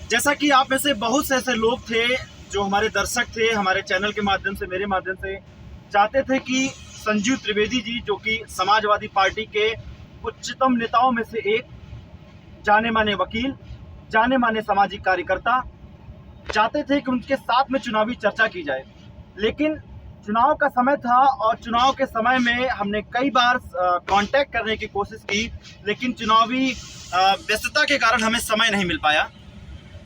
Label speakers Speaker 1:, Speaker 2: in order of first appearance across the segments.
Speaker 1: जैसा कि आप में से बहुत से ऐसे लोग थे जो हमारे दर्शक थे, हमारे चैनल के माध्यम से, मेरे माध्यम से चाहते थे कि संजीव त्रिवेदी जी, जो कि समाजवादी पार्टी के उच्चतम नेताओं में से एक, जाने माने वकील, जाने माने सामाजिक कार्यकर्ता, चाहते थे कि उनके साथ में चुनावी चर्चा की जाए। लेकिन चुनाव का समय था और चुनाव के समय में हमने कई बार कांटेक्ट करने की कोशिश की, लेकिन चुनावी व्यस्तता के कारण हमें समय नहीं मिल पाया।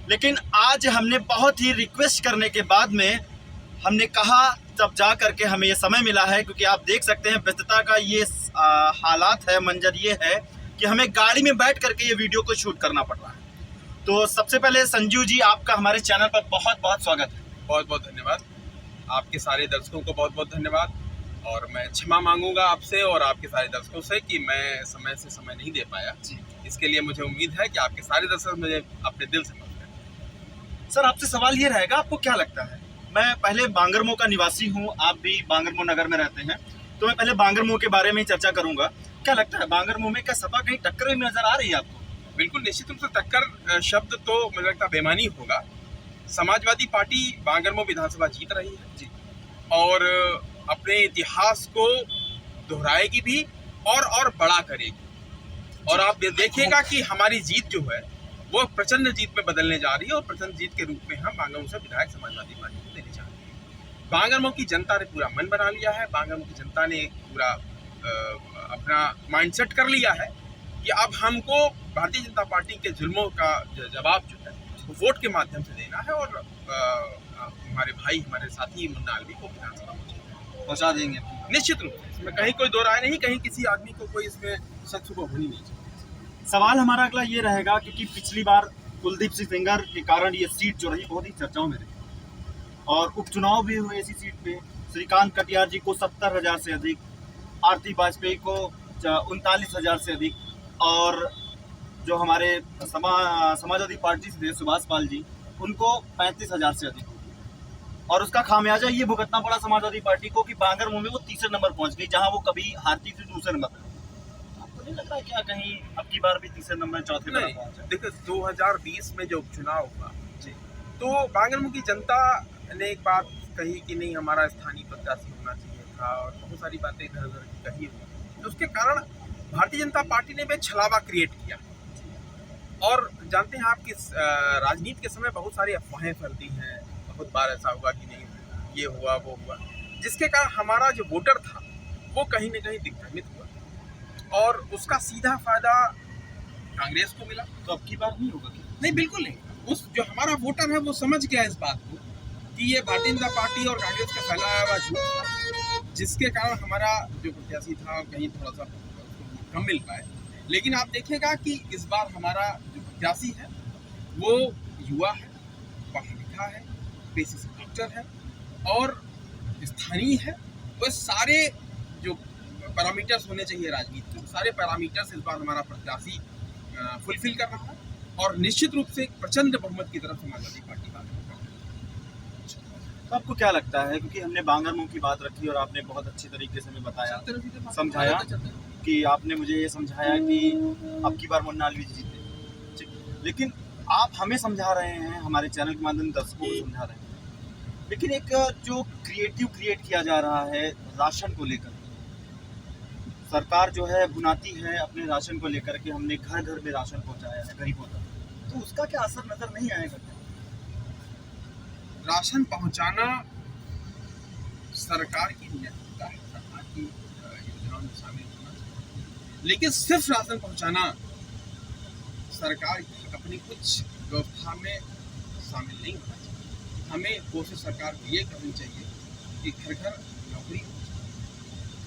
Speaker 1: लेकिन आज हमने बहुत ही रिक्वेस्ट करने के बाद में हमने कहा, तब जा करके हमें ये समय मिला है, क्योंकि आप देख सकते हैं व्यस्तता का ये हालात है, मंजर ये है कि हमें गाड़ी में बैठ करके ये वीडियो को शूट करना पड़ रहा है। तो सबसे पहले संजीव जी, आपका हमारे चैनल पर बहुत बहुत स्वागत है।
Speaker 2: बहुत बहुत धन्यवाद। आपके सारे दर्शकों को बहुत बहुत धन्यवाद। और मैं क्षमा मांगूंगा आपसे और आपके सारे दर्शकों से कि मैं समय से समय नहीं दे पाया। इसके लिए मुझे उम्मीद है कि आपके सारे दर्शक मुझे अपने दिल से माफ करें।
Speaker 1: सर, आपसे सवाल ये रहेगा, आपको क्या लगता है, मैं पहले बांगरमो का निवासी हूँ, आप भी बांगरमो नगर में रहते हैं, तो मैं पहले बांगरमो के बारे में ही चर्चा करूंगा। क्या लगता है, बांगरमो में क्या सपा कहीं टक्कर में नजर आ रही है आपको?
Speaker 2: बिल्कुल, निश्चित रूप से टक्कर शब्द तो मुझे लगता बेमानी होगा। समाजवादी पार्टी बांगरमो विधानसभा जीत रही है जी, और अपने इतिहास को दोहराएगी भी और बड़ा करेगी। और आप देखिएगा कि हमारी जीत जो है वो प्रचंड जीत में बदलने जा रही है, और प्रचंड जीत के रूप में हम बांगरमो से विधायक समाजवादी पार्टी को देने जा रहे हैं। बांगरमो की जनता ने पूरा मन बना लिया है। बांगरमो की जनता ने पूरा अपना माइंडसेट कर लिया है कि अब हमको भारतीय जनता पार्टी के जुल्मों का जवाब जो है वो वोट के माध्यम से देना है, और हमारे भाई, हमारे साथी मुन्ना अलवी को विधानसभा
Speaker 1: पहुंचा देंगे
Speaker 2: निश्चित रूप से। इसमें कहीं कोई दो राय नहीं, कहीं किसी आदमी को कोई इसमें शक शुबा होनी नहीं चाहिए।
Speaker 1: सवाल हमारा अगला ये रहेगा, क्योंकि पिछली बार कुलदीप सिंह सेंगर के कारण ये सीट जो रही बहुत ही चर्चाओं में रही, और उपचुनाव भी हुए इसी सीट पे। श्रीकांत कटियार जी को 70,000 से अधिक, आरती वाजपेयी को 39,000 से अधिक, और जो हमारे समाजवादी पार्टी से थे सुभाष पाल जी, उनको 35,000 से अधिक। और उसका खामियाजा ये भुगतना पड़ा समाजवादी पार्टी को कि बांगरमो में वो तीसरे नंबर पहुंच गई, जहां वो कभी हारती थी दूसरे नंबर पर। आपको नहीं लग रहा है क्या कहीं अब की बार भी तीसरे नंबर, चौथे नंबर पहुंचा?
Speaker 2: देखो, 2020 में जो उपचुनाव हुआ जी, तो बांगरमो की जनता ने एक बात कही कि नहीं, हमारा स्थानीय प्रत्याशी होना चाहिए था, और बहुत सारी बातें इधर उधर की कही हुई। तो उसके कारण भारतीय जनता पार्टी ने भी छलावा क्रिएट किया। और जानते हैं आप कि राजनीति के समय बहुत सारी अफवाहें फैलती हैं। बहुत बार ऐसा हुआ कि नहीं, ये हुआ वो हुआ, जिसके कारण हमारा जो वोटर था वो कहीं न कहीं दिग्भ्रमित हुआ, और उसका सीधा फायदा कांग्रेस को मिला।
Speaker 1: तो अब की बार नहीं होगा क्या?
Speaker 2: नहीं, बिल्कुल नहीं। उस जो हमारा वोटर है वो समझ गया इस बात को कि ये भारतीय जनता पार्टी और कांग्रेस का फैलाया हुआ झूठ था, जिसके कारण हमारा जो प्रत्याशी था कहीं थोड़ा सा कम मिल पाए। लेकिन आप देखिएगा कि इस बार हमारा जो प्रत्याशी है वो युवा है, पढ़ा लिखा है, पेशे से डॉक्टर है और स्थानीय है। वो सारे जो पैरामीटर्स होने चाहिए राजनीति के, सारे पैरामीटर्स इस बार हमारा प्रत्याशी फुलफिल कर रहा है, और निश्चित रूप से प्रचंड बहुमत की तरफ समाजवादी पार्टी बात कर रही है।
Speaker 1: तो आपको क्या लगता है, क्योंकि हमने बांगरमो की बात रखी और आपने बहुत अच्छी तरीके से हमें बताया, समझाया, कि आपने मुझे ये समझाया कि अब की बार मुन्ना अलवी जीते, लेकिन आप हमें समझा रहे हैं, हमारे चैनल के माध्यम से दर्शकों को समझा रहे हैं, लेकिन एक जो क्रिएट किया जा रहा है राशन को लेकर, सरकार जो है भुनाती है अपने राशन को लेकर के, हमने घर घर में राशन पहुंचाया है गरीबों तक, तो उसका क्या असर नजर नहीं आएगा?
Speaker 2: राशन पहुंचाना सरकार की नैतिकता है, सरकार की योजनाओं में शामिल होना चाहिए, लेकिन सिर्फ राशन पहुंचाना सरकार की अपनी कुछ व्यवस्था में शामिल नहीं होना चाहिए। हमें कोशिश सरकार को ये करनी चाहिए कि घर घर नौकरी पहुंचाए,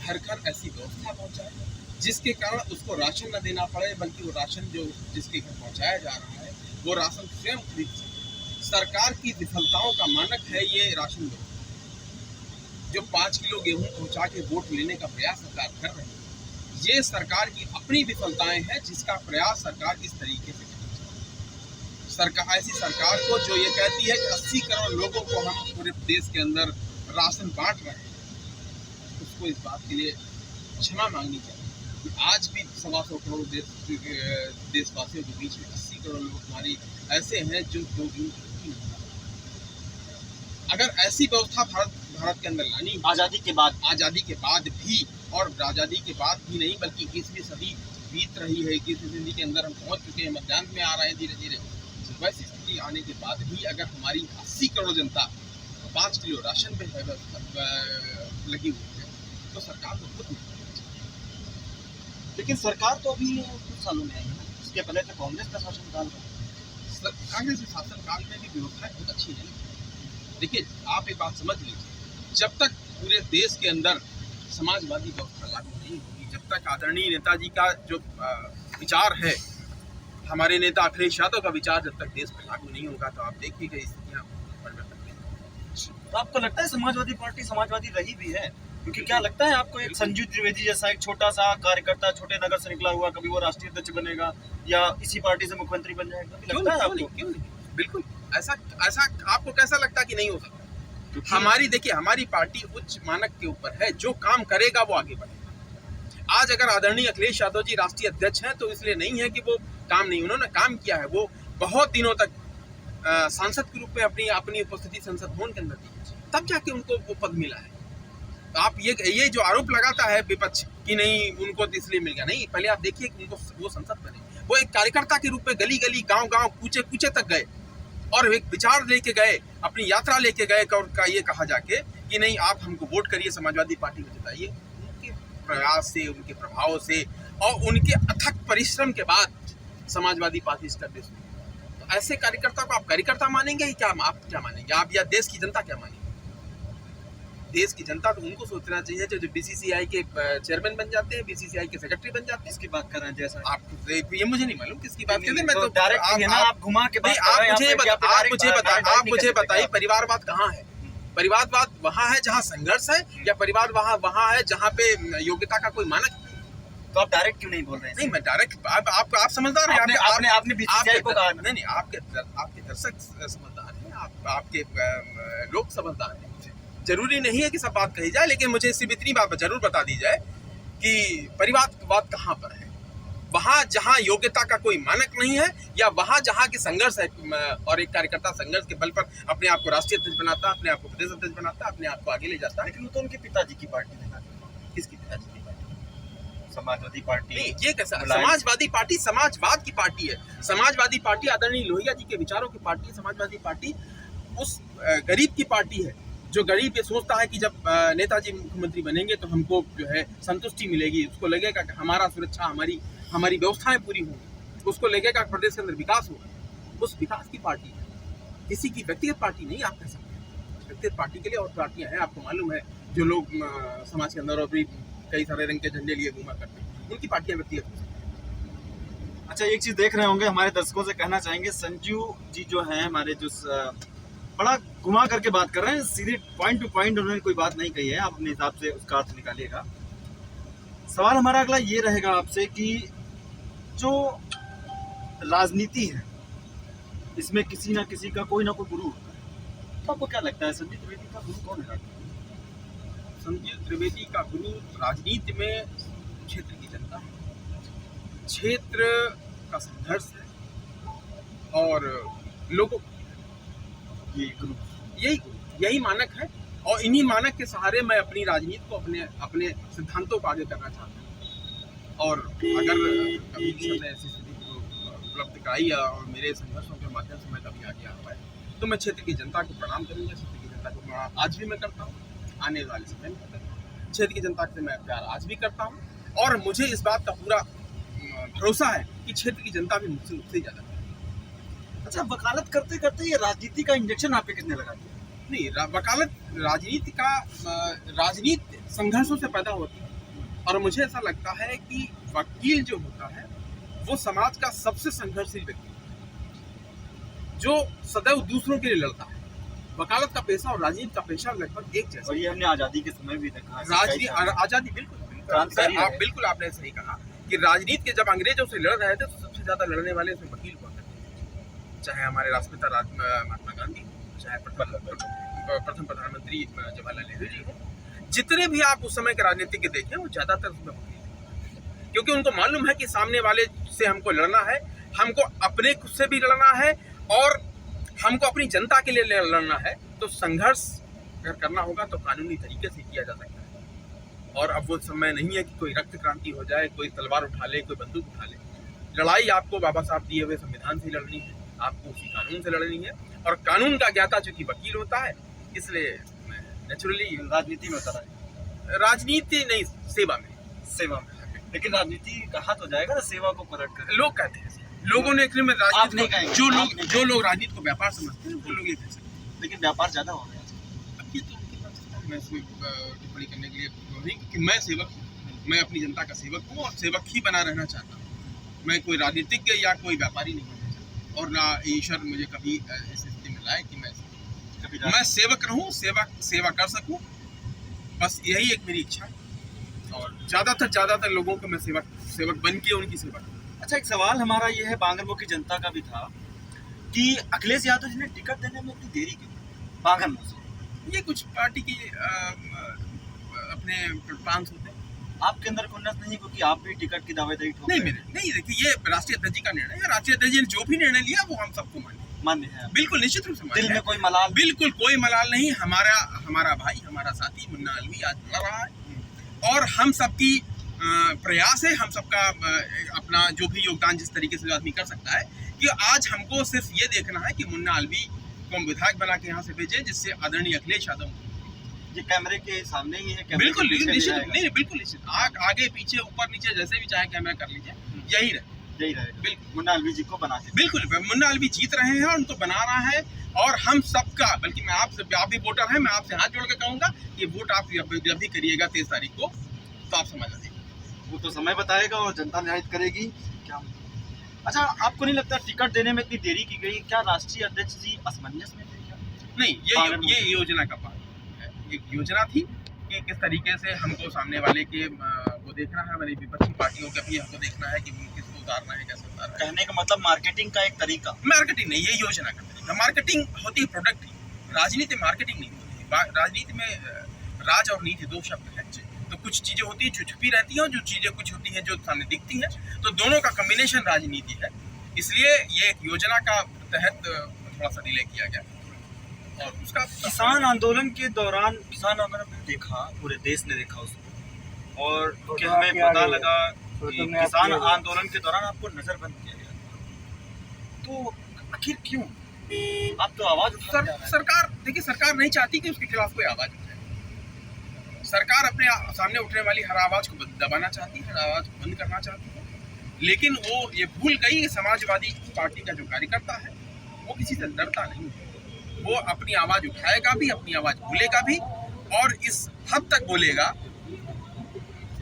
Speaker 2: घर घर ऐसी व्यवस्था पहुंचाए जिसके कारण उसको राशन न देना पड़े, बल्कि वो राशन जो जिसके घर पहुंचाया जा रहा है वो राशन स्वयं खरीद सके। सरकार की विफलताओं का मानक है ये राशन व्यवस्था। जो 5 किलो गेहूं पहुंचा के वोट लेने का प्रयास सरकार कर रही है, ये सरकार की अपनी विफलताएं हैं, जिसका प्रयास सरकार इस तरीके से करनी चाहिए। सरकार, ऐसी सरकार को जो ये कहती है कि 80 करोड़ लोगों को हम पूरे देश के अंदर राशन बांट रहे हैं, उसको इस बात के लिए क्षमा मांगनी चाहिए। आज भी 125 करोड़ देशवासियों के बीच में 80 करोड़ लोग हमारे ऐसे हैं जो 2 दिन की रोटी नहीं खा सकते। अगर ऐसी व्यवस्था भारत के अंदर लानी
Speaker 1: आज़ादी के बाद
Speaker 2: भी, और आज़ादी के बाद भी नहीं बल्कि 21वीं सदी बीत रही है, 21वीं सदी के अंदर हम पहुंच चुके हैं, मतदान में आ रहे हैं धीरे धीरे। वैसी स्थिति आने के बाद भी अगर हमारी 80 करोड़ जनता 5 किलो राशन पे लगी हुई है तो सरकार को खुद नहीं।
Speaker 1: लेकिन सरकार तो अभी कुछ सालों में आई है ना, इसके पहले तो कांग्रेस का शासनकाल था।
Speaker 2: कांग्रेस के शासनकाल में भी व्यवस्थाएं बहुत अच्छी नहीं। देखिए, आप एक बात समझ लीजिए, जब तक पूरे देश के अंदर समाजवादी व्यवस्था लागू नहीं होगी, जब तक आदरणीय नेताजी का जो विचार है, हमारे नेता अखिलेश यादव का विचार जब तक देश में लागू नहीं होगा, तो आप देखिएगा स्थितियां परिवर्तन नहीं।
Speaker 1: तो आपको लगता है समाजवादी पार्टी समाजवादी रही भी है? क्योंकि क्या लगता है आपको, एक संजीव त्रिवेदी जैसा एक छोटा सा कार्यकर्ता छोटे नगर से निकला हुआ, कभी वो राष्ट्रीय अध्यक्ष बनेगा या इसी पार्टी से मुख्यमंत्री बन जाएगा? लगता है आपको?
Speaker 2: क्यों नहीं, बिल्कुल। ऐसा आपको कैसा लगता है कि नहीं हो सकता? हमारी, देखिए, हमारी पार्टी उच्च मानक के ऊपर है, जो काम करेगा वो आगे बढ़ेगा। आज अगर आदरणीय अखिलेश यादव जी राष्ट्रीय अध्यक्ष हैं तो इसलिए नहीं है कि वो काम नहीं, उन्होंने काम किया है। वो बहुत दिनों तक सांसद के रूप में अपनी उपस्थिति संसद भवन के अंदर दी, तब जाके उनको वो पद मिला है। तो आप ये जो आरोप लगाता है विपक्ष कि नहीं उनको तो इसलिए मिल गया, नहीं, पहले आप देखिए कि उनको वो संसद बने, वो एक कार्यकर्ता के रूप में गली गली गांव गांव कूचे कूचे तक गए और एक विचार लेके गए, अपनी यात्रा लेके गए, और का ये कहा जाके कि नहीं आप हमको वोट करिए, समाजवादी पार्टी को जिताइए। उनके प्रयास से, उनके प्रभाव से और उनके अथक परिश्रम के बाद समाजवादी पार्टी इसका देश में। तो ऐसे कार्यकर्ता को आप कार्यकर्ता मानेंगे, क्या आप क्या मानेंगे? आप या देश की जनता क्या मानेंगे? देश की जनता तो उनको सोचना चाहिए जो बीसीसीआई के चेयरमैन बन जाते हैं, बीसीसीआई के सेक्रेटरी बन जाते हैं।
Speaker 1: किसकी बात कर रहे हैं? जैसा
Speaker 2: आप ये मुझे नहीं मालूम किसकी बात कर रहे हैं। मैं तो
Speaker 1: डायरेक्ट आप घुमा के बात कर रहे हैं।
Speaker 2: आप मुझे बताइए परिवारवाद कहाँ है? परिवारवाद वहाँ है जहाँ संघर्ष है, या परिवार वहाँ है जहाँ पे योग्यता का कोई मानक?
Speaker 1: तो आप डायरेक्ट क्यों नहीं बोल रहे हैं?
Speaker 2: नहीं, मैं डायरेक्ट, आप समझदार हैं,
Speaker 1: आपने बीसीसीआई को कहा।
Speaker 2: नहीं, आपके दर्शक समझदार हैं, आपके लोग समझदार हैं। जरूरी नहीं है कि सब बात कही जाए, लेकिन मुझे सिर्फ इतनी बात जरूर बता दी जाए कि परिवारवाद कहाँ पर है? वहाँ जहाँ योग्यता का कोई मानक नहीं है, या वहाँ जहाँ की संघर्ष है और एक कार्यकर्ता संघर्ष के बल पर अपने आप को राष्ट्रीय अध्यक्ष बनाता, अपने आप को प्रदेश अध्यक्ष बनाता, अपने आप को आगे ले जाता है।
Speaker 1: लेकिन वो तो उनके पिताजी की पार्टी है।
Speaker 2: किसकी पिताजी की पार्टी?
Speaker 1: समाजवादी पार्टी।
Speaker 2: नहीं, ये कैसा? समाजवादी पार्टी समाजवाद की पार्टी है। समाजवादी पार्टी आदरणीय लोहिया जी के विचारों की पार्टी है। समाजवादी पार्टी उस गरीब की पार्टी है जो गरीब ये सोचता है कि जब नेताजी मुख्यमंत्री बनेंगे तो हमको जो है संतुष्टि मिलेगी, उसको लगेगा कि हमारा सुरक्षा, हमारी व्यवस्थाएं पूरी होंगी, उसको लगेगा कि प्रदेश के अंदर विकास होगा। उस विकास की पार्टी है, किसी की व्यक्तिगत पार्टी नहीं। आप कह सकते हैं व्यक्तिगत पार्टी के लिए और पार्टियां हैं, आपको मालूम है, जो लोग समाज के अंदर और भी कई सारे रंग के झंडे लिए घूमा करते हैं, उनकी पार्टियां व्यक्तिगत हो सकती हैं।
Speaker 1: अच्छा, एक चीज देख रहे होंगे, हमारे दर्शकों से कहना चाहेंगे, संजू जी जो हैं हमारे, जो बड़ा घुमा करके बात कर रहे हैं, सीधे पॉइंट टू पॉइंट उन्होंने कोई बात नहीं कही है, आप अपने हिसाब से उसका अर्थ निकालिएगा। सवाल हमारा अगला ये रहेगा आपसे कि जो राजनीति है इसमें किसी ना किसी का कोई ना कोई गुरु होता है, तो आपको क्या लगता है संजीव त्रिवेदी का गुरु कौन है?
Speaker 2: संजीव त्रिवेदी का गुरु राजनीति में क्षेत्र की जनता है, क्षेत्र का संघर्ष है और लोगों, यही मानक है। और इन्हीं मानक के सहारे मैं अपनी राजनीति को, अपने सिद्धांतों को आगे करना चाहता हूँ। और अगर कभी ईश्वर ने ऐसी स्थिति को उपलब्ध कराई और मेरे संघर्षों के माध्यम से मैं कभी आगे आ पाया, तो मैं क्षेत्र की जनता को प्रणाम करूँगा। क्षेत्र की जनता को प्रणाम आज भी मैं करता हूँ, आने वाले समय में करता हूँ। क्षेत्र की जनता से मैं प्यार आज भी करता हूँ, और मुझे इस बात का पूरा भरोसा है कि क्षेत्र की जनता भी मुझसे ज़्यादा।
Speaker 1: अच्छा, वकालत करते करते ये राजनीति का इंजेक्शन आप पे कितने लगा दिया?
Speaker 2: नहीं, वकालत राजनीति संघर्षों से पैदा होती है, और मुझे ऐसा लगता है कि वकील जो होता है वो समाज का सबसे संघर्षशील व्यक्ति है, जो सदैव दूसरों के लिए लड़ता है। वकालत का पेशा और राजनीति का पेशा लगभग एक जैसा,
Speaker 1: और ये हमने आज़ादी के समय भी देखा है।
Speaker 2: आज़ादी बिल्कुल आपने सही कहा कि राजनीति के जब अंग्रेजों से लड़ रहे थे तो सबसे ज्यादा लड़ने वाले उसमें वकील हुआ करते थे, चाहे हमारे राष्ट्रपिता महात्मा गांधी, चाहे प्रथम प्रधानमंत्री जवाहरलाल नेहरू जी हो। जितने भी आप उस समय के राजनीतिज्ञ देखें वो ज्यादातर उसमें वकील थे। क्योंकि उनको मालूम है कि सामने वाले से हमको लड़ना है, हमको अपने खुद से भी लड़ना है और हमको अपनी जनता के लिए लड़ना है। तो संघर्ष अगर करना होगा तो कानूनी तरीके से किया जा सकता है। और अब वो समय नहीं है कि कोई रक्त क्रांति हो जाए, कोई तलवार उठा ले, कोई बंदूक उठा ले। लड़ाई आपको बाबा साहब दिए हुए संविधान से लड़नी है, आपको उसी कानून से लड़नी है। और कानून का ज्ञाता चूंकि वकील होता है, इसलिए नेचुरली
Speaker 1: राजनीति में उतर आए।
Speaker 2: राजनीति नहीं, सेवा में।
Speaker 1: सेवा में। लेकिन राजनीति कहा तो जाएगा ना सेवा को पलट कर।
Speaker 2: लोग कहते हैं, लोगों ने एक्चुअली में
Speaker 1: आप नहीं कहेंगे।
Speaker 2: जो लोग राजनीति को व्यापार समझते हैं वो लोग ये कह सकते हैं।
Speaker 1: लेकिन व्यापार ज्यादा हो गया।
Speaker 2: अब ये तो उनकी बात है, मैं इसमें टिप्पणी करने के लिए नहीं, क्योंकि मैं सेवक हूँ, मैं अपनी जनता का सेवक हूँ और सेवक ही बना रहना चाहता हूँ। मैं कोई राजनीतिज्ञ या कोई व्यापारी नहीं बनना चाहता, और ना ईश्वर मुझे कभी इस स्थिति में लाए कि मैं सेवक रहूँ, सेवा कर सकूँ। बस यही एक मेरी इच्छा है और ज़्यादातर लोगों को मैं सेवक बन के उनकी सेवा करूँ।
Speaker 1: अच्छा, एक सवाल हमारा ये है बांगरमऊ की जनता का भी था कि अखिलेश यादव जी ने टिकट देने में इतनी देरी क्यों बांगरमऊ से?
Speaker 2: ये कुछ पार्टी के अपने प्लान्स होते हैं।
Speaker 1: आपके अंदर खुन्नस नहीं क्योंकि आप भी टिकट की दावेदारी ठोक
Speaker 2: नहीं
Speaker 1: रहे
Speaker 2: मेरे नहीं, देखिए ये राष्ट्रीय अध्यक्ष जी का निर्णय है। राष्ट्रीय अध्यक्ष जी ने जो भी निर्णय लिया वो हम सबको
Speaker 1: मान्य है।
Speaker 2: बिल्कुल निश्चित रूप से मान्य
Speaker 1: दिल
Speaker 2: है।
Speaker 1: में कोई मलाल?
Speaker 2: बिल्कुल कोई मलाल नहीं। हमारा भाई, हमारा साथी मुन्ना अलवी आज लड़ रहा है और हम सबकी प्रयास है, हम सबका अपना जो भी योगदान जिस तरीके से आदमी कर सकता है कि आज हमको सिर्फ ये देखना है कि मुन्ना अलवी को हम विधायक बना के यहाँ से भेजें, जिससे आदरणीय अखिलेश यादव
Speaker 1: ये कैमरे के सामने ही है।
Speaker 2: बिल्कुल निश्चित, नहीं बिल्कुल निश्चित, आगे पीछे ऊपर नीचे जैसे भी चाहे कैमरा कर लीजिए, यही रहेगा। बिल्कुल
Speaker 1: मुन्ना अलवी जी को बना के,
Speaker 2: बिल्कुल मुन्ना अलवी जीत रहे हैं और उनको बना रहा है। और हम सबका, बल्कि मैं आप भी वोटर हैं, मैं आपसे हाथ जोड़ के कहूँगा कि वोट आप जब भी करिएगा 23 तारीख को, तो आप समझ लीजिए
Speaker 1: वो तो समय बताएगा और जनता निर्धारित करेगी क्या। अच्छा, आपको नहीं लगता टिकट देने में इतनी देरी की गई? क्या राष्ट्रीय अध्यक्ष जी असमंजस में थे क्या?
Speaker 2: नहीं, ये योजना का पार्ट है। एक योजना थी कि किस तरीके से हमको सामने वाले के वो देखना है, हमारी विपक्षी पार्टियों का भी हमको देखना है कि किसको उतारना है, कैसे उतारना है।
Speaker 1: कहने का मतलब मार्केटिंग का एक तरीका।
Speaker 2: मार्केटिंग नहीं, ये योजना का तरीका। मार्केटिंग होती है प्रोडक्ट की, राजनीति मार्केटिंग नहीं होती। राजनीति में राज और नीति दो शब्द हैं। तो कुछ चीजें होती है जो छुपी रहती हैं और जो चीजें कुछ होती हैं जो सामने दिखती हैं, तो दोनों का कॉम्बिनेशन राजनीति है। इसलिए ये एक योजना का तहत थोड़ा सा डिले किया गया। और उसका
Speaker 1: किसान आंदोलन के दौरान, किसान आंदोलन देखा, पूरे देश ने देखा उसको, और कि हमें पता लगा कि किसान आंदोलन के दौरान आपको नजरबंद किया गया। तो आखिर क्यों? आप तो आवाज
Speaker 2: सरकार, देखिए सरकार नहीं चाहती कि उसके खिलाफ कोई आवाज उठाए। सरकार अपने सामने उठने वाली हर आवाज को दबाना चाहती है, हर आवाज को बंद करना चाहती है। लेकिन वो ये भूल गई कि समाजवादी पार्टी का जो कार्यकर्ता है वो किसी से डरता नहीं है। वो अपनी आवाज उठाएगा भी, अपनी आवाज बोलेगा भी, और इस हद तक बोलेगा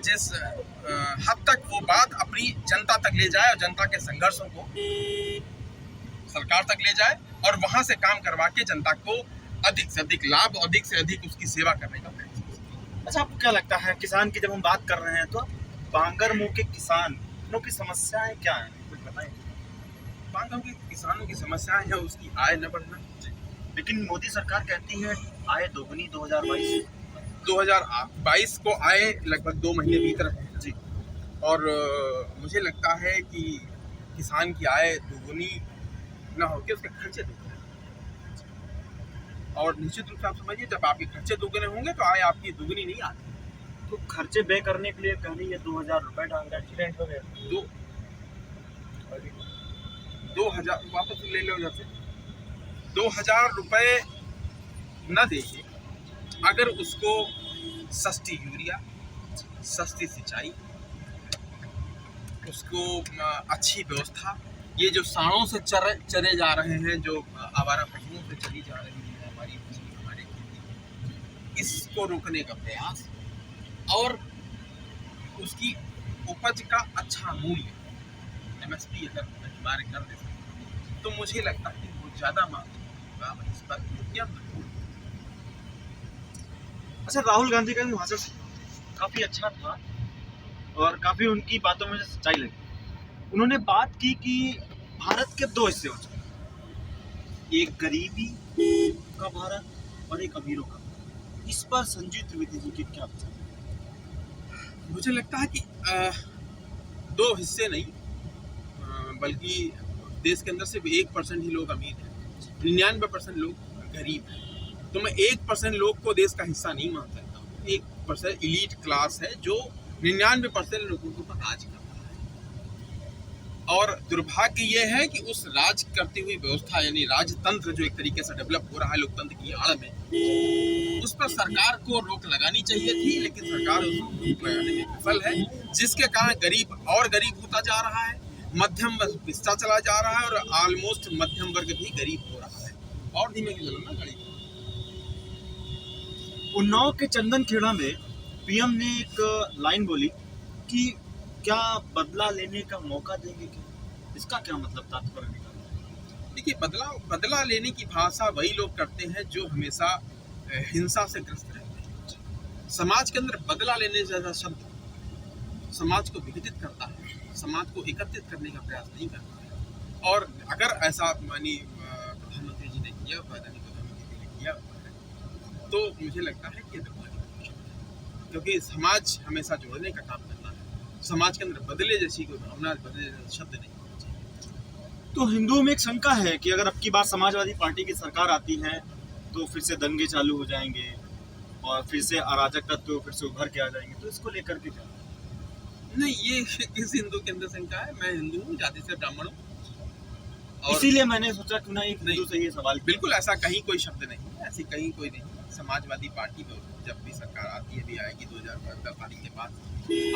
Speaker 2: जिस हद तक वो बात अपनी जनता तक ले जाए और जनता के संघर्षों को सरकार तक ले जाए और वहां से काम करवा के जनता को अधिक से अधिक लाभ, अधिक से अधिक उसकी सेवा करने का प्रयास।
Speaker 1: अच्छा, आपको क्या लगता है किसान की जब हम बात कर रहे हैं तो बांगरमऊ के किसानों की समस्याएं क्या हैं, कुछ बताएं?
Speaker 2: बांगरमऊ के किसानों की समस्याएं हैं उसकी आय न बढ़ना।
Speaker 1: लेकिन मोदी सरकार कहती है आय दोगुनी
Speaker 2: 2022 को आए लगभग 2 महीने बीत रहे हैं जी। और मुझे लगता है कि किसान की आय दोगुनी न होकर उसके खर्चे दोगुने, और निश्चित रूप से आप समझिए जब आपके खर्चे दोगुने होंगे तो आय आपकी दुगनी नहीं आती।
Speaker 1: तो खर्चे बे करने के लिए कह रही है 2000 रुपए डाल रहा, एक्सीडेंट हो गया
Speaker 2: 2000 वापस ले लो, जैसे 2000 रुपए न देके अगर उसको सस्ती यूरिया, सस्ती सिंचाई, उसको अच्छी व्यवस्था, ये जो सांडों से चरे जा रहे हैं, जो आवारा पशुओं से चली जा रही है हमारी खेती, इसको रोकने का प्रयास और उसकी उपज का अच्छा मूल्य MSP अगर अनिवार्य कर दे तो मुझे लगता है कि वो ज़्यादा मांग होगा इस पर।
Speaker 1: अच्छा, राहुल गांधी का भी भाषण काफ़ी अच्छा था और काफ़ी उनकी बातों में सच्चाई लगी। उन्होंने बात की कि भारत के 2 हिस्से हो चुके, एक गरीबी का भारत और एक अमीरों का। इस पर संजीव त्रिवेदी जी के क्या विचार?
Speaker 2: मुझे लगता है कि दो हिस्से नहीं, बल्कि देश के अंदर सिर्फ 1% ही लोग अमीर हैं, 99% लोग गरीब हैं। तो मैं 1% लोग को देश का हिस्सा नहीं मान सकता हूँ। 1% इलीट क्लास है जो 99% लोगों के ऊपर राज कर रहा है। और दुर्भाग्य ये है कि उस राज करती हुई व्यवस्था यानी राजतंत्र जो एक तरीके से डेवलप हो रहा है लोकतंत्र की आड़ में, उस पर सरकार को रोक लगानी चाहिए थी, लेकिन सरकार उसको रोक लगाने में विफल है, जिसके कारण गरीब और गरीब होता जा रहा है, मध्यम वर्ग पिसता चला जा रहा है और ऑलमोस्ट मध्यम वर्ग भी गरीब हो रहा है। और धीमे की चलो ना गाड़ी।
Speaker 1: उन्नाव के चंदन खेड़ा में पीएम ने एक लाइन बोली कि क्या बदला लेने का मौका देंगे क्या? इसका क्या मतलब तात्पर्य निकाला?
Speaker 2: देखिए, बदला लेने की भाषा वही लोग करते हैं जो हमेशा हिंसा से ग्रस्त रहते हैं। समाज के अंदर बदला लेने जैसा शब्द समाज को विघटित करता है, समाज को एकत्रित करने का प्रयास नहीं करता है। और अगर ऐसा मानी प्रधानमंत्री जी ने किया हुआ है, प्रधानमंत्री जी ने किया हुआ है, तो मुझे लगता है कि क्योंकि समाज हमेशा जोड़ने का काम करना है, समाज के अंदर बदले जैसी कोई भावना, बदले जैसा शब्द नहीं होना चाहिए।
Speaker 1: तो हिंदुओं में एक शंका है कि अगर अब की बार समाजवादी पार्टी की सरकार आती है तो फिर से दंगे चालू हो जाएंगे और फिर से अराजक तत्व फिर से उभर के आ जाएंगे, तो इसको लेकर के क्या?
Speaker 2: नहीं, ये किस हिंदू के अंदर शंका है? मैं हिंदू हूँ, जाति से ब्राह्मण हूँ, और
Speaker 1: इसीलिए मैंने सोचा क्यों ना एक हिंदू से ये सवाल किया।
Speaker 2: बिल्कुल ऐसा कहीं कोई शब्द नहीं है, ऐसी कहीं कोई नहीं। समाजवादी पार्टी जब भी सरकार आती है, भी आएगी 2010 तारीख के बाद,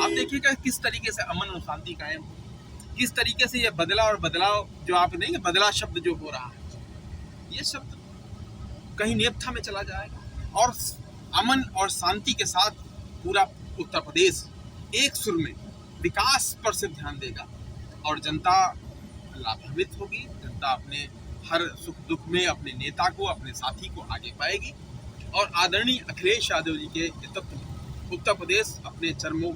Speaker 2: आप देखिएगा किस तरीके से अमन और शांति कायम हो, किस तरीके से ये बदलाव जो आप नहीं, बदला शब्द जो हो रहा है, ये शब्द कहीं नेपथ्या में चला जाएगा और अमन और शांति के साथ पूरा उत्तर प्रदेश एक सुर में विकास पर सिर्फ ध्यान देगा और जनता लाभान्वित होगी। जनता अपने हर सुख दुख में अपने नेता को, अपने साथी को आगे पाएगी और आदरणीय अखिलेश यादव जी के नेतृत्व में उत्तर प्रदेश अपने चरमों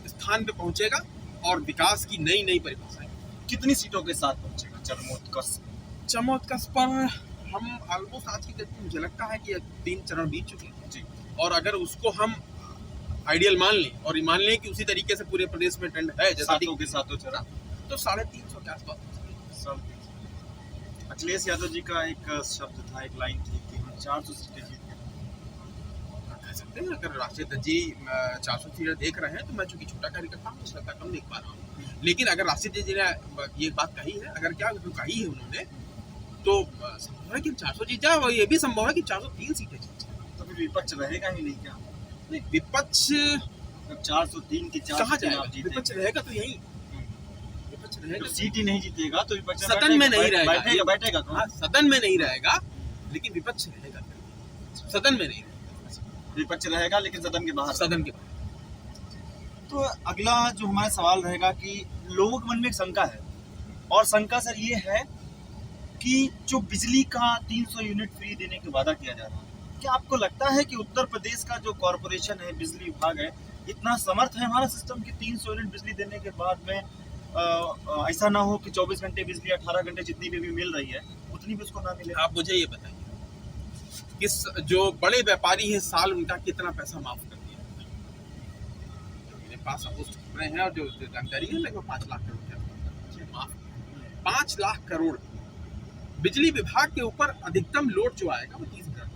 Speaker 2: स्थान पे पहुंचेगा और विकास की नई नई परिभाषाएं।
Speaker 1: कितनी सीटों के साथ पहुंचेगा
Speaker 2: चरमोत्कर्ष पर हम ऑलमोस्ट आज की डेट में मुझे लगता है कि 3 चरण बीत चुके हैं जी। और अगर उसको हम आइडियल मान लें और मान लें कि उसी तरीके से पूरे प्रदेश में ट्रेंड है जैसा
Speaker 1: के साथ चरण, तो
Speaker 2: 350 के आसपास।
Speaker 1: अखिलेश यादव जी का एक शब्द था, एक लाइन थी कि हम 400 सीटें जीत
Speaker 2: कह सकते हैं। अगर राष्ट्रीय जी 400 सीटें देख रहे हैं तो मैं चूंकि छोटा कार्यकर्ता हूँ, मुझे लगता कम देख पा रहा हूँ, लेकिन अगर राष्ट्रीय जी ने ये बात कही है, अगर क्या कही है उन्होंने, तो संभव है कि 400 जीत जाए और ये भी संभव है कि 403 सीटें जीत जाए।
Speaker 1: तो फिर विपक्ष रहेगा ही नहीं क्या?
Speaker 2: नहीं, विपक्ष
Speaker 1: 403 की 4
Speaker 2: कहाँ जाएगा? विपक्ष रहेगा तो यही, विपक्ष रहेगा,
Speaker 1: सीट ही नहीं जीतेगा तो विपक्ष
Speaker 2: सदन में नहीं रहेगा,
Speaker 1: बैठेगा
Speaker 2: हाँ, सदन में नहीं रहेगा, लेकिन विपक्ष रहेगा, सदन में नहीं रहेगा,
Speaker 1: विपक्ष रहेगा लेकिन सदन के बाहर।
Speaker 2: सदन के बाहर।
Speaker 1: तो अगला जो हमारा सवाल रहेगा कि लोगों के मन में एक शंका है, और शंका सर ये है कि जो बिजली का 300 यूनिट फ्री देने का वादा किया जा रहा है, क्या आपको लगता है कि उत्तर प्रदेश का जो कॉरपोरेशन है, बिजली विभाग है, इतना समर्थ है हमारा सिस्टम कि 300 यूनिट बिजली देने के बाद में ऐसा ना हो कि 24 घंटे बिजली 18 घंटे जितनी भी मिल रही है उतनी भी उसको ना मिले?
Speaker 2: आप मुझे ये बताइए, किस जो बड़े व्यापारी है साल उनका कितना पैसा माफ कर दिया? मेरे पास पोस्ट खबरें हैं और जो जानकारी है लगभग 5 लाख करोड़ माफ, 5 लाख करोड़। बिजली विभाग के ऊपर अधिकतम लोड जो आएगा वो 30,000।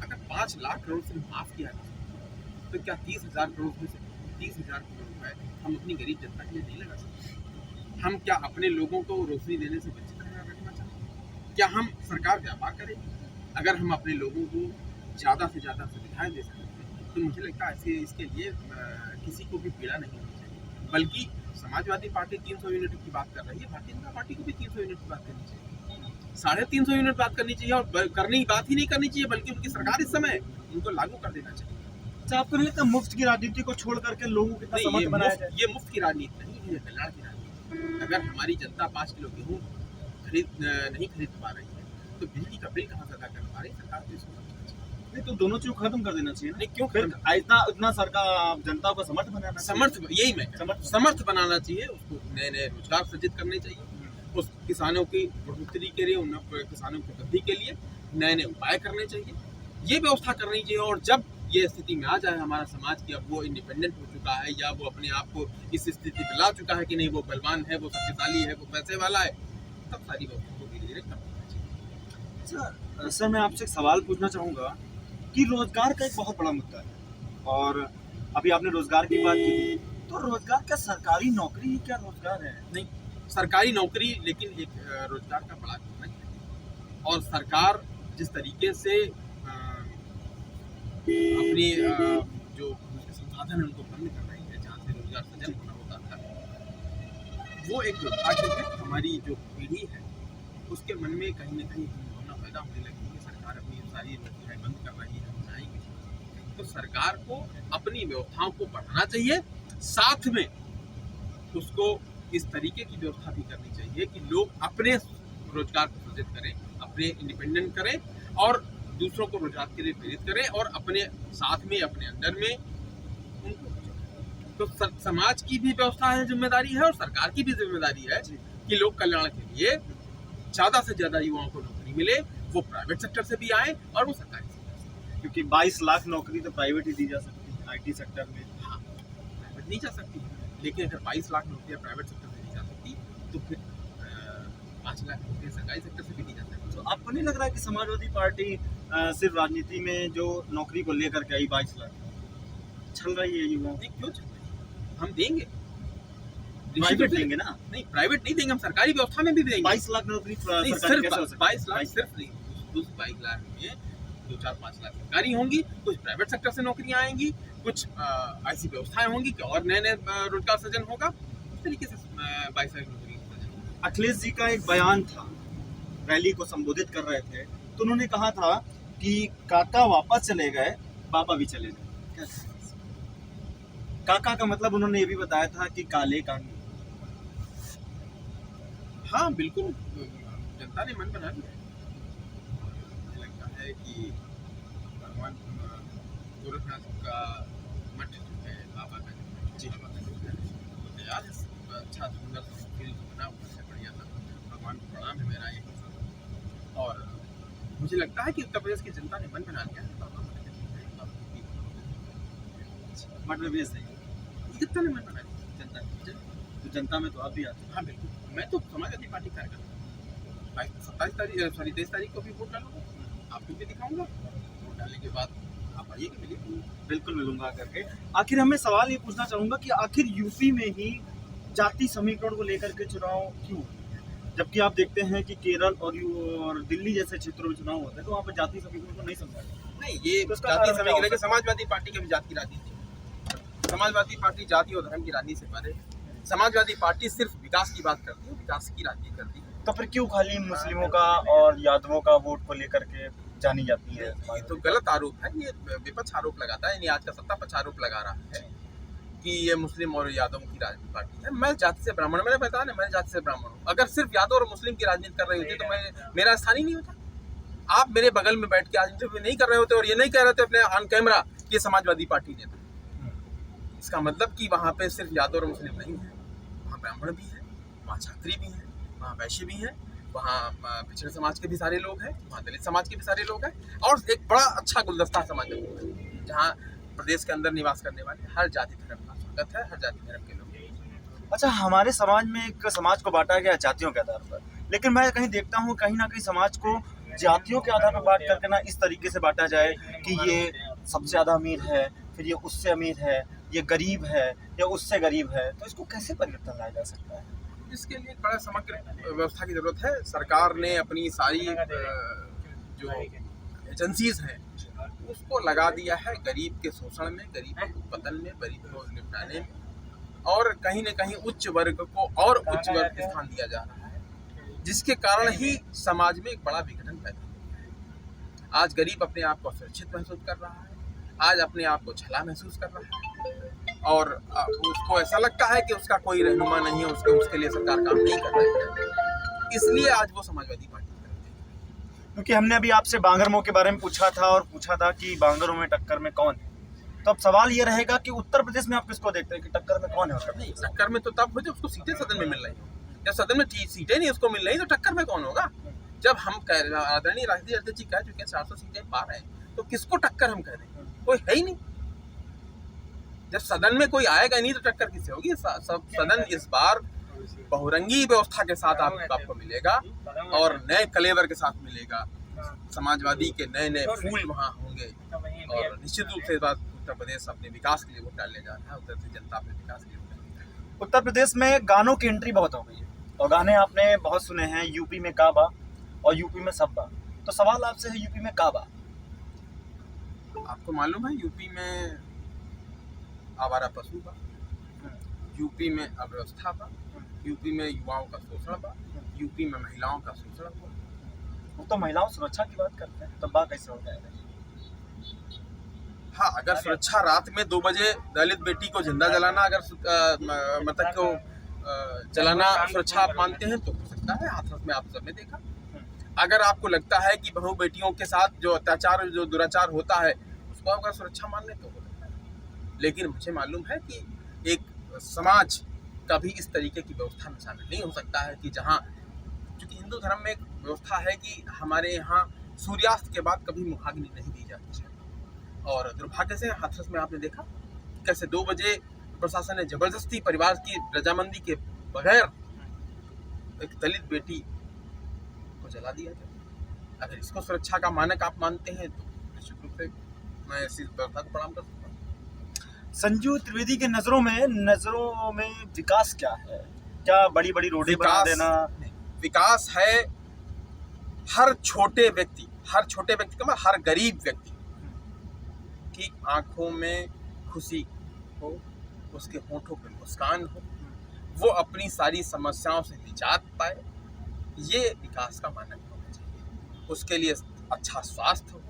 Speaker 2: अगर 5 लाख करोड़ से माफ किया जाए तो क्या 30,000 करोड़ में से 30,000 करोड़ रुपए हम अपनी गरीब जनता के लिए नहीं लगा सकते? हम क्या अपने लोगों को रोशनी देने से वंचित रखना चाहते हैं? क्या हम सरकार व्यापार करेंगे? अगर हम अपने लोगों को ज़्यादा से ज़्यादा सुविधाएं दे सकते हैं तो मुझे लगता है इसके लिए किसी को भी पीड़ा नहीं होनी चाहिए। बल्कि समाजवादी पार्टी 300 यूनिट की बात कर रही है, भारतीय जनता पार्टी को भी 300 यूनिट की बात करनी चाहिए, 350 यूनिट बात करनी चाहिए, और करने की बात ही नहीं करनी चाहिए बल्कि उनकी सरकार इस समय उनको लागू कर देना चाहिए।
Speaker 1: अच्छा, आपको नहीं लगता मुफ्त की राजनीति को छोड़ करके लोगों को कितना समर्थ बनाया जाए?
Speaker 2: ये मुफ्त की राजनीति नहीं है, ये कल्याण की राजनीति। अगर हमारी जनता 5 किलो गेहूँ नहीं खरीद पा रही है तो बिजली का बिल कहाँ से अदा कर पा रही है? सरकार को इसको
Speaker 1: नहीं तो दोनों चीज खत्म कर देना चाहिए।
Speaker 2: नहीं, क्यों
Speaker 1: फिर इतना सरकार जनता को समर्थ बनाना,
Speaker 2: यही मैं समर्थ बनाना चाहिए, उसको नए नए रोजगार सृजित करने चाहिए, उस किसानों की बढ़ोतरी के लिए, किसानों की वृद्धि के लिए नए नए उपाय करने चाहिए, ये व्यवस्था करनी चाहिए। और जब ये स्थिति में आ जाए हमारा समाज कि अब वो इंडिपेंडेंट हो चुका है या वो अपने आप को इस स्थिति पे ला चुका है कि नहीं वो बलवान है, वो शक्तिशाली है, वो पैसे वाला है, तब सारी व्यवस्था को धीरे धीरे कम होना चाहिए।
Speaker 1: सर मैं आपसे एक सवाल पूछना चाहूँगा कि रोजगार का एक बहुत बड़ा मुद्दा है और अभी आपने रोजगार की बात की, तो रोजगार क्या सरकारी नौकरी ही क्या रोजगार है?
Speaker 2: नहीं, सरकारी नौकरी लेकिन एक रोजगार का बड़ा घटक है और सरकार जिस तरीके से अपनी जो संसाधन है उनको बंद कर रही है जहाँ से रोजगार सृजन होना होता था, वो एक दुर्भाग्य है। हमारी जो पीढ़ी है उसके मन में कहीं ना कहीं भावना पैदा होने लगी है सरकार अपनी सारी व्यवस्थाएं बंद कर रही है, तो सरकार को अपनी व्यवस्थाओं को बढ़ाना चाहिए, साथ में उसको इस तरीके की व्यवस्था भी करनी चाहिए कि लोग अपने रोजगार को सृजित करें, अपने इंडिपेंडेंट करें और दूसरों को रोजगार के लिए प्रेरित करें और अपने साथ में अपने अंदर में उनको, तो समाज की भी व्यवस्था है, जिम्मेदारी है और सरकार की भी जिम्मेदारी है कि लोक कल्याण के लिए ज्यादा से ज्यादा युवाओं को नौकरी मिले, वो प्राइवेट सेक्टर से भी आए और वो सरकारी सेक्टर से,
Speaker 1: क्योंकि 22 लाख नौकरी तो प्राइवेट ही दी जा सकती है आईटी सेक्टर में।
Speaker 2: हाँ, प्राइवेट नहीं जा सकती, लेकिन अगर 22 लाख नौकरियां प्राइवेट सेक्टर से दी जा सकती तो फिर 5 लाख नौकरियां सरकारी सेक्टर से भी दी जा सकती।
Speaker 1: तो आपको नहीं लग रहा है कि समाजवादी पार्टी सिर्फ राजनीति में जो नौकरी को लेकर के आई 22 लाख छल रही है युवाओं?
Speaker 2: नहीं, क्यों चल रही है? हम देंगे,
Speaker 1: प्राइवेट देंगे ना?
Speaker 2: नहीं, प्राइवेट नहीं देंगे, हम सरकारी व्यवस्था में भी देंगे।
Speaker 1: 22 लाख नौकरी
Speaker 2: नहीं,
Speaker 1: सरकारी
Speaker 2: सिर्फ
Speaker 1: कैसे हो सकती है?
Speaker 2: 22 लाख सिर्फ नहीं, उस 22 लाख में 2-4-5 लाख सरकारी होंगी, कुछ प्राइवेट सेक्टर से नौकरियां आएंगी, कुछ ऐसी व्यवस्थाएं होंगी कि और नए नए रोजगार सृजन होगा, इस तरीके से 22 लाख नौकरी सृजन होगा।
Speaker 1: अखिलेश जी का एक बयान था, रैली को संबोधित कर रहे थे, तो उन्होंने कहा था कि काका वापस चले गए, बाबा भी चले गए। काका का मतलब उन्होंने ये भी बताया था कि काले कानून।
Speaker 2: हाँ बिल्कुल, जनता ने मन बना लिया है। मुझे लगता है कि भगवान गोरखनाथ का मठ जो है, बाबा का जो है वो तैयार है, अच्छा सुंदर सा फील्ड बना हुआ है, बढ़िया सा। भगवान को प्रणाम है मेरा ये, और मुझे लगता है कि उत्तर प्रदेश की जनता ने मन बना लिया है।
Speaker 1: मठ में भी ऐसा ही
Speaker 2: जनता ने मन बना लिया, जनता
Speaker 1: तो जनता में तो आप भी आते हैं।
Speaker 2: हाँ बिल्कुल, मैं तो समाजवादी पार्टी कार्यकर्ता हूँ। 23 तारीख को भी वोट डालूंगा, आपको भी दिखाऊंगा। वोट डालने के बाद आप आइए कि मिलिए।
Speaker 1: बिल्कुल मिलूंगा करके। आखिर हमें सवाल ये पूछना चाहूंगा कि आखिर यूपी में ही जाति समीकरण को लेकर के चुनाव क्यों, जबकि आप देखते हैं कि केरल और दिल्ली जैसे क्षेत्रों में चुनाव होते हैं तो वहाँ पर जाति समीकरण को नहीं समझा।
Speaker 2: नहीं, ये जाति समीकरण के समाजवादी पार्टी की भी जाति की राजनीति है। समाजवादी पार्टी जाति और धर्म की राजनीति से परे, समाजवादी पार्टी सिर्फ विकास की बात करती है, विकास की राजनीति करती है।
Speaker 1: तो फिर क्यों खाली मुस्लिमों का और यादवों का वोट को लेकर के जानी जाती है?
Speaker 2: ये तो गलत आरोप है, ये विपक्ष आरोप लगाता है, यानी आज का सत्ता पक्ष आरोप लगा रहा है कि ये मुस्लिम और यादवों की राजनीति पार्टी है। मैं जाति से ब्राह्मण, मैंने बताया ना, मैं जाति से ब्राह्मण हूँ। अगर सिर्फ यादव और मुस्लिम की राजनीति कर रही होती तो मेरा स्थान ही नहीं होता। आप मेरे बगल में बैठ के आज इंटरव्यू नहीं कर रहे होते और ये नहीं कह रहे थे अपने ऑन कैमरा कि समाजवादी पार्टी नेता। इसका मतलब कि वहाँ पे सिर्फ यादव और मुस्लिम नहीं है, वहाँ ब्राह्मण भी है, वहाँ छात्री भी हैं, वहाँ वैश्य भी हैं, वहाँ पिछड़े समाज के भी सारे लोग हैं, वहाँ दलित समाज के भी सारे लोग हैं, और एक बड़ा अच्छा गुलदस्ता समाज है जहाँ प्रदेश के अंदर निवास करने वाले हर जाति धर्म का स्वागत है, हर जाति धर्म के लोग।
Speaker 1: अच्छा, हमारे समाज में एक समाज को बांटा गया जातियों के आधार पर, लेकिन मैं कहीं देखता हूँ कहीं ना कहीं समाज को जातियों के आधार पर बांट करके ना इस तरीके से बांटा जाए कि ये सबसे ज़्यादा अमीर है, फिर ये उससे अमीर है, ये गरीब है या उससे गरीब है, तो इसको कैसे परिवर्तन लाया जा सकता है?
Speaker 2: इसके लिए एक बड़ा समग्र व्यवस्था की जरूरत है। सरकार ने अपनी सारी जो एजेंसीज हैं उसको लगा दिया है गरीब के शोषण में, गरीब के उत्पतन में, गरीब को निपटाने में, और कहीं न कहीं उच्च वर्ग को और उच्च वर्ग स्थान दिया जा रहा है, जिसके कारण ही समाज में एक बड़ा विघटन पैदा हुआ है। आज गरीब अपने आप को असुरक्षित महसूस कर रहा है, आज अपने आप को छला महसूस कर रहा है, और उसको ऐसा लगता है कि उसका कोई रहनुमा नहीं है, उसके लिए सरकार काम नहीं कर रही है, इसलिए आज वो समाजवादी पार्टी करते हैं।
Speaker 1: क्योंकि हमने अभी आपसे बांगरमो के बारे में पूछा था कि बांगरों में टक्कर में कौन है, तो अब सवाल ये रहेगा कि उत्तर प्रदेश में आप किसको देखते हैं कि टक्कर में कौन है?
Speaker 2: नहीं, टक्कर में तो तब हो जब उसको सीटें सदन में मिल रही हो। जब सदन में सीटें नहीं उसको मिल रही तो टक्कर में कौन होगा? जब हम आदरणीय राष्ट्रीय अध्यक्ष जी कह चुके हैं 400 सीटें पार हैं, तो किसको टक्कर हम कह रहे हैं? कोई है ही नहीं। जब सदन में कोई आएगा नहीं तो टक्कर किससे होगी? सब सदन इस बार बहुरंगी व्यवस्था के साथ आपको मिलेगा और नए कलेवर के साथ मिलेगा। समाजवादी के नए नए फूल वहाँ होंगे और निश्चित रूप से इस बार उत्तर प्रदेश अपने विकास के लिए वोट डालने जा रहा है। उत्तर प्रदेश जनता अपने विकास के लिए वोट डालने जा रही है।
Speaker 1: उत्तर प्रदेश में गानों की एंट्री बहुत हो गई है और गाने आपने बहुत सुने हैं, यूपी में काबा और यूपी में सब्बा। तो सवाल आपसे है, यूपी में काबा,
Speaker 2: आपको मालूम है यूपी में आवारा पशु बा, यूपी में अव्यवस्था बा, यूपी में युवाओं का शोषण बा, यूपी में महिलाओं का शोषण बा।
Speaker 1: वो तो महिलाओं सुरक्षा की बात करते हैं, तो बा कैसे हो जाएगा?
Speaker 2: हाँ, अगर सुरक्षा रात में 2 बजे दलित बेटी को जिंदा जलाना, अगर मतलब को जलाना सुरक्षा आप मानते हैं तो हो सकता है। हाथरस में आप सबने देखा। अगर आपको लगता है कि बहू बेटियों के साथ जो अत्याचार, जो दुराचार होता है, उसको अगर सुरक्षा मान लें तो हो सकता है। लेकिन मुझे मालूम है कि एक समाज कभी इस तरीके की व्यवस्था में शामिल नहीं हो सकता है कि जहाँ, क्योंकि हिंदू धर्म में एक व्यवस्था है कि हमारे यहाँ सूर्यास्त के बाद कभी मुखाग्नि नहीं दी जाती है। और दुर्भाग्य से हाथरस में आपने देखा कैसे 2 बजे प्रशासन ने जबरदस्ती परिवार की रजामंदी के बगैर एक दलित बेटी को जला दिया था। अगर इसको सुरक्षा का मानक आप मानते हैं तो निश्चित रूप से मैं इस व्यवस्था को प्रणाम कर सकता हूँ।
Speaker 1: संजू त्रिवेदी के नजरों में विकास क्या है? क्या बड़ी बड़ी रोडें बना देना?
Speaker 2: विकास है हर छोटे व्यक्ति का मतलब हर गरीब व्यक्ति की आंखों में खुशी हो, उसके होठों पे मुस्कान हो, वो अपनी सारी समस्याओं से निजात पाए। ये विकास का मानक होना चाहिए। उसके लिए अच्छा स्वास्थ्य हो,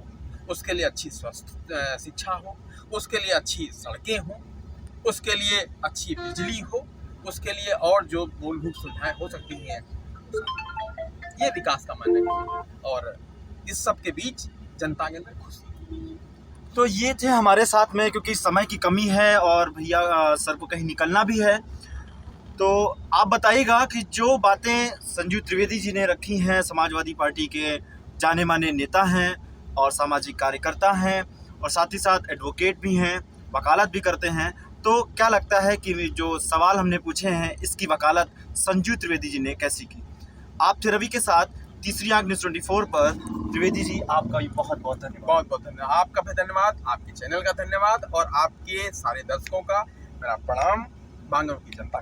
Speaker 2: उसके लिए अच्छी शिक्षा हो, उसके लिए अच्छी सड़कें हों, उसके लिए अच्छी बिजली हो, उसके लिए और जो मूलभूत सुविधाएं हो सकती हैं, ये विकास का मानक है। और इस सब के बीच जनता के अंदर खुशी। तो ये थे हमारे साथ में, क्योंकि समय की कमी है और भैया सर को कहीं निकलना भी है। तो आप बताइएगा कि जो बातें संजू त्रिवेदी जी ने रखी हैं, समाजवादी पार्टी के जाने माने नेता हैं और सामाजिक कार्यकर्ता हैं और साथ ही साथ एडवोकेट भी हैं, वकालत भी करते हैं, तो क्या लगता है कि जो सवाल हमने पूछे हैं इसकी वकालत संजू त्रिवेदी जी ने कैसी की? आप थे रवि के साथ तीसरी आंख न्यूज़ 24 पर। त्रिवेदी जी, आपका भी बहुत बहुत धन्यवाद। बहुत बहुत धन्यवाद। आपका भी धन्यवाद, आपके चैनल का धन्यवाद और आपके सारे दर्शकों का मेरा प्रणाम, बांगड़ की जनता।